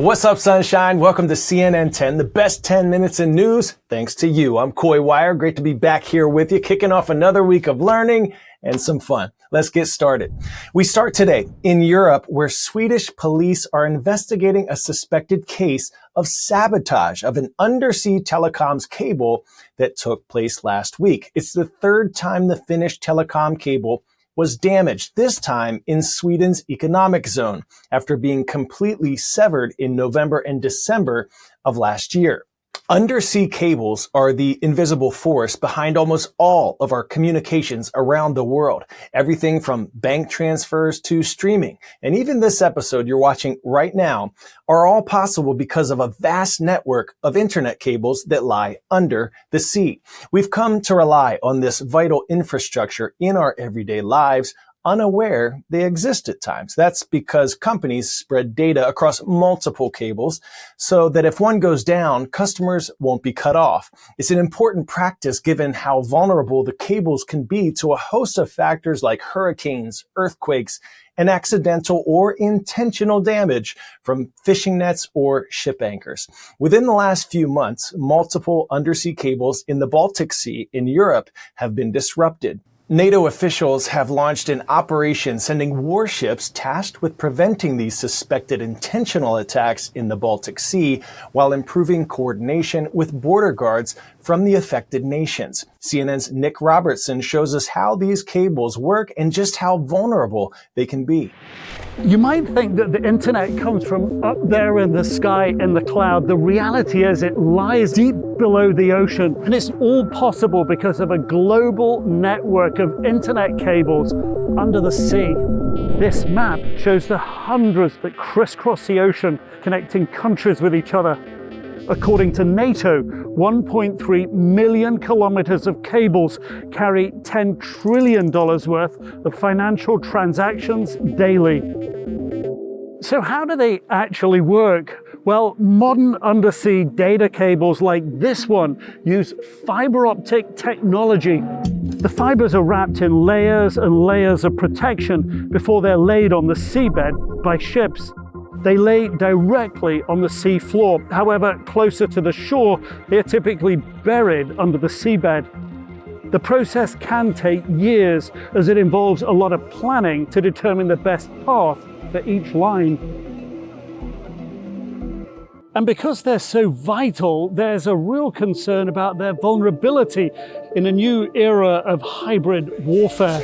What's up, sunshine? Welcome to CNN 10, the best 10 minutes in news, thanks to you. I'm Coy Wire. Great to be back here with you, kicking off another week of learning and some fun. Let's get started. We start today in Europe, where Swedish police are investigating a suspected case of sabotage of an undersea telecoms cable that took place last week. It's the third time the Finnish telecom cable was damaged, this time in Sweden's economic zone, after being completely severed in November and December of last year. Undersea cables are the invisible force behind almost all of our communications around the world. Everything from bank transfers to streaming, and even this episode you're watching right now, are all possible because of a vast network of internet cables that lie under the sea. We've come to rely on this vital infrastructure in our everyday lives, unaware they exist at times. That's because companies spread data across multiple cables so that if one goes down, customers won't be cut off. It's an important practice given how vulnerable the cables can be to a host of factors like hurricanes, earthquakes, and accidental or intentional damage from fishing nets or ship anchors. Within the last few months, multiple undersea cables in the Baltic Sea in Europe have been disrupted. NATO officials have launched an operation sending warships tasked with preventing these suspected intentional attacks in the Baltic Sea while improving coordination with border guards from the affected nations. CNN's Nick Robertson shows us how these cables work and just how vulnerable they can be. You might think that the internet comes from up there in the sky in the cloud. The reality is it lies deep below the ocean, and it's all possible because of a global network of internet cables under the sea. This map shows the hundreds that crisscross the ocean, connecting countries with each other. According to NATO, 1.3 million kilometers of cables carry $10 trillion worth of financial transactions daily. So how do they actually work? Well, modern undersea data cables like this one use fiber optic technology. The fibers are wrapped in layers and layers of protection before they're laid on the seabed by ships. They lay directly on the sea floor. However, closer to the shore, they are typically buried under the seabed. The process can take years, as it involves a lot of planning to determine the best path for each line. And because they're so vital, there's a real concern about their vulnerability in a new era of hybrid warfare.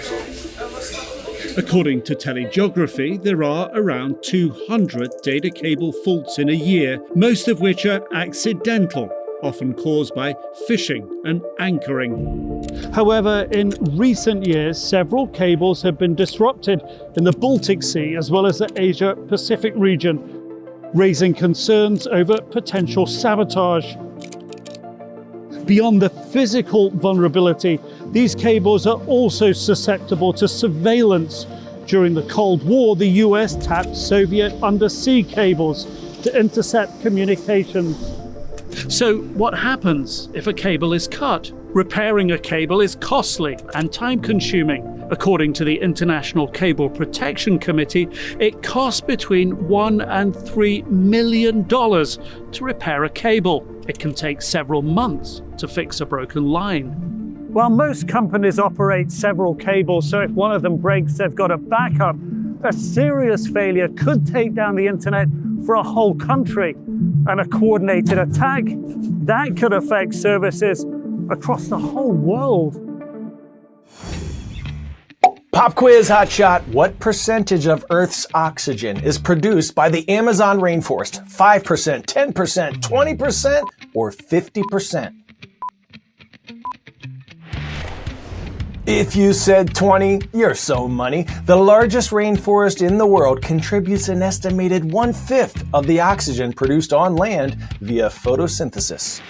According to Telegeography, there are around 200 data cable faults in a year, most of which are accidental, often caused by fishing and anchoring. However, in recent years, several cables have been disrupted in the Baltic Sea as well as the Asia-Pacific region, raising concerns over potential sabotage. Beyond the physical vulnerability, these cables are also susceptible to surveillance. During the Cold War, the US tapped Soviet undersea cables to intercept communications. So what happens if a cable is cut? Repairing a cable is costly and time-consuming. According to the International Cable Protection Committee, it costs between $1 and $3 million to repair a cable. It can take several months to fix a broken line. While most companies operate several cables, so if one of them breaks, they've got a backup, a serious failure could take down the internet for a whole country. And a coordinated attack, that could affect services across the whole world. Pop quiz hotshot. What percentage of Earth's oxygen is produced by the Amazon rainforest? 5%, 10%, 20%, or 50%? If you said 20, you're so money. The largest rainforest in the world contributes an estimated 1/5 of the oxygen produced on land via photosynthesis.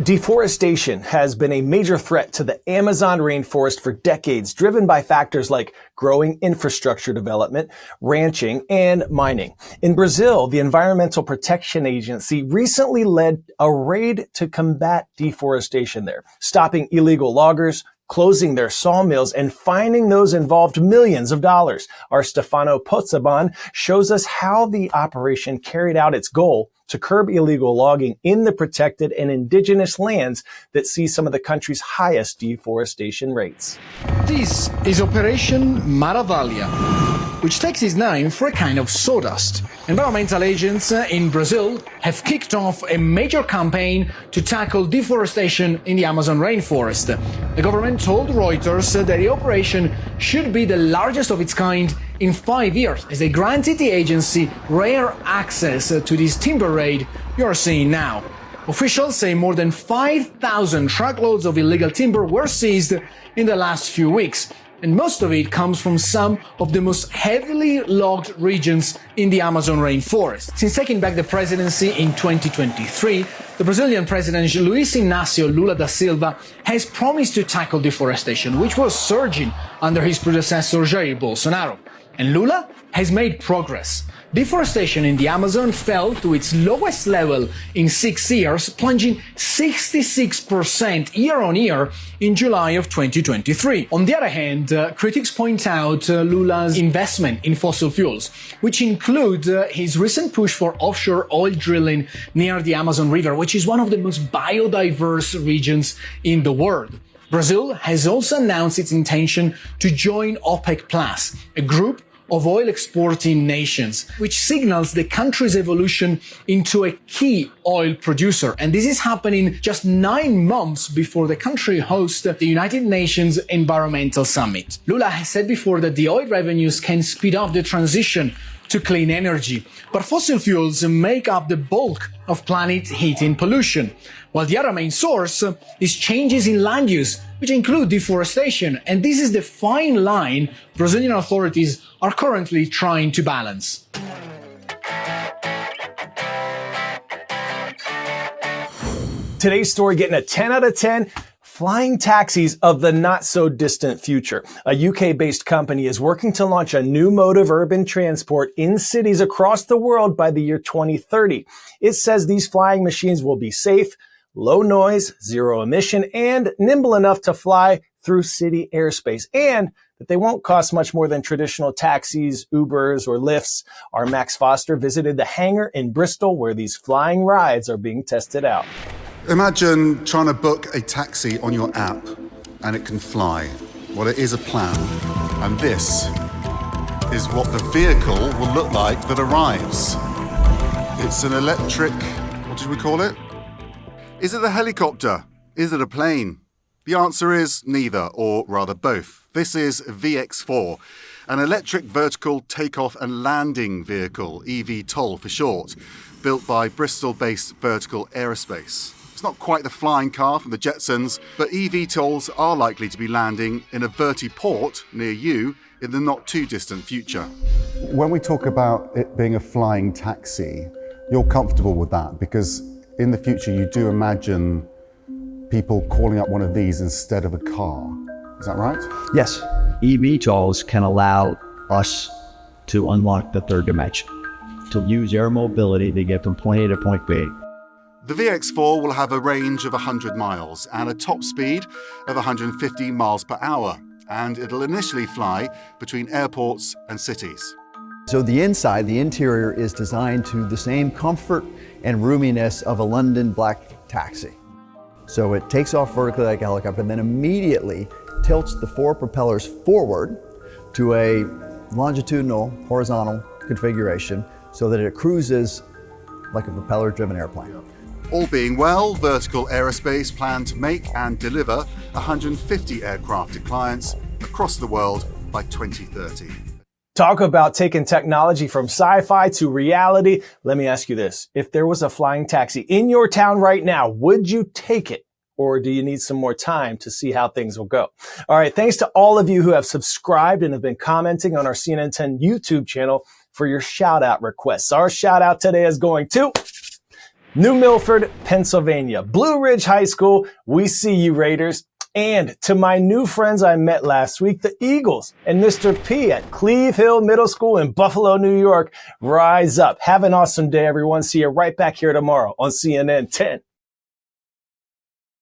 Deforestation has been a major threat to the Amazon rainforest for decades, driven by factors like growing infrastructure development, ranching, and mining. In Brazil, the Environmental Protection Agency recently led a raid to combat deforestation there, stopping illegal loggers, closing their sawmills and fining those involved millions of dollars. Our Stefano Pozzoban shows us how the operation carried out its goal to curb illegal logging in the protected and indigenous lands that see some of the country's highest deforestation rates. This is Operation Maravalha, which takes its name for a kind of sawdust. Environmental agents in Brazil have kicked off a major campaign to tackle deforestation in the Amazon rainforest. The government told Reuters that the operation should be the largest of its kind in 5 years, as they granted the agency rare access to this timber raid you are seeing now. Officials say more than 5,000 truckloads of illegal timber were seized in the last few weeks, and most of it comes from some of the most heavily logged regions in the Amazon rainforest. Since taking back the presidency in 2023, the Brazilian president Luiz Inácio Lula da Silva has promised to tackle deforestation, which was surging under his predecessor Jair Bolsonaro. And Lula has made progress. Deforestation in the Amazon fell to its lowest level in 6 years, plunging 66% year on year in July of 2023. On the other hand, critics point out Lula's investment in fossil fuels, which include his recent push for offshore oil drilling near the Amazon River, which is one of the most biodiverse regions in the world. Brazil has also announced its intention to join OPEC+, a group of oil exporting nations, which signals the country's evolution into a key oil producer. And this is happening just 9 months before the country hosts the United Nations Environmental Summit. Lula has said before that the oil revenues can speed up the transition to clean energy, but fossil fuels make up the bulk of planet heating pollution, while the other main source is changes in land use, which include deforestation, and this is the fine line Brazilian authorities are currently trying to balance. Today's story getting a 10 out of 10. Flying taxis of the not-so-distant future. A UK-based company is working to launch a new mode of urban transport in cities across the world by the year 2030. It says these flying machines will be safe, low noise, zero emission, and nimble enough to fly through city airspace, and that they won't cost much more than traditional taxis, Ubers, or Lyfts. Our Max Foster visited the hangar in Bristol where these flying rides are being tested out. Imagine trying to book a taxi on your app and it can fly. Well, it is a plan. And this is what the vehicle will look like that arrives. It's an electric, what did we call it? Is it a helicopter? Is it a plane? The answer is neither, or rather both. This is VX4, an electric vertical takeoff and landing vehicle, eVTOL for short, built by Bristol-based Vertical Aerospace. It's not quite the flying car from the Jetsons, but eVTOLs are likely to be landing in a vertiport near you in the not-too-distant future. When we talk about it being a flying taxi, you're comfortable with that because in the future you do imagine people calling up one of these instead of a car. Is that right? Yes. eVTOLs can allow us to unlock the third dimension, to use air mobility to get from point A to point B. The VX4 will have a range of 100 miles and a top speed of 150 miles per hour, and it'll initially fly between airports and cities. So the inside, the interior, is designed to the same comfort and roominess of a London black taxi. So it takes off vertically like a helicopter and then immediately tilts the 4 propellers forward to a longitudinal, horizontal configuration so that it cruises like a propeller-driven airplane. All being well, Vertical Aerospace plan to make and deliver 150 aircraft to clients across the world by 2030. Talk about taking technology from sci-fi to reality. Let me ask you this. If there was a flying taxi in your town right now, would you take it? Or do you need some more time to see how things will go? All right. Thanks to all of you who have subscribed and have been commenting on our CNN 10 YouTube channel for your shout out requests. Our shout out today is going to New Milford, Pennsylvania, Blue Ridge High School. We see you, Raiders. And to my new friends I met last week, the Eagles and Mr. P at Cleve Hill Middle School in Buffalo, New York. Rise up. Have an awesome day, everyone. See you right back here tomorrow on CNN 10.